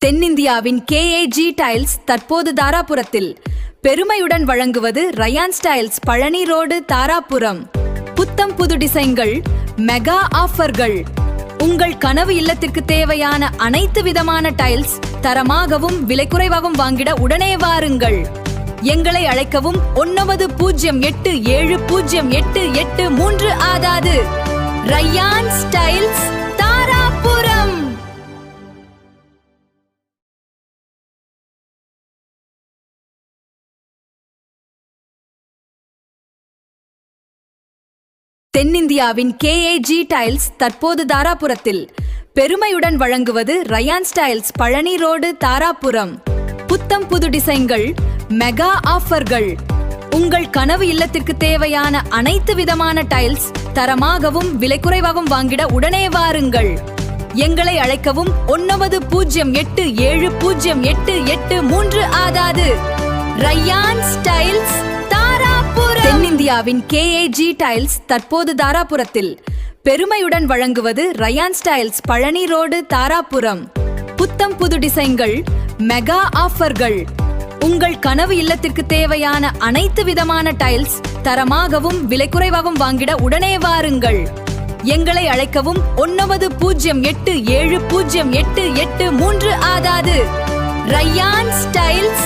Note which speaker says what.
Speaker 1: தென்னிந்தியாவின் KAG tiles தற்போது தாராபுரத்தில். பெருமையுடன் வழங்குவது ரயான் ஸ்டைல்ஸ், பழனி ரோடு, தாராபுரம். புத்தம் புது டிசைன்கள், மெகா ஆஃபர்கள். உங்கள் கனவு இல்லத்திற்கு தேவையான அனைத்து விதமான டைல்ஸ் தரமாகவும் விலை குறைவாகவும் வாங்கிட உடனே வாருங்கள். எங்களை அழைக்கவும் 90870883 ஆதாது. Rayon styles, Dharapuram. தென்னிந்தியாவின் KAG டைல்ஸ் தற்போது தாராபுரத்தில். பெருமையுடன் வழங்குவது ரயான் ஸ்டைல்ஸ், பழனி ரோடு, தாராபுரம். புத்தம் புது டிசைன்கள், மெகா ஆஃபர்கள். உங்கள் கனவு இல்லத்திற்கு தேவையான அனைத்து விதமான டைல்ஸ் தரமாகவும் விலை குறைவாகவும் வாங்கிட உடனே வாருங்கள். எங்களை அழைக்கவும் 90870883 ஆதாது. Rayon styles, Dharapuram. தென்னிந்தியாவின் KAG டைல்ஸ் தற்போது தாராபுரத்தில். பெருமையுடன் வழங்குவது ரயான் ஸ்டைல்ஸ், பழனி ரோடு, தாராபுரம். புத்தம் புது டிசைன்கள், மெகா ஆஃபர்கள். உங்கள் கனவு இல்லத்திற்கு தேவையான அனைத்து விதமான டைல்ஸ் தரமாகவும் விலை குறைவாகவும் வாங்கிட உடனே வாருங்கள். எங்களை அழைக்கவும் 90870883 ஆதாது. Rayon styles,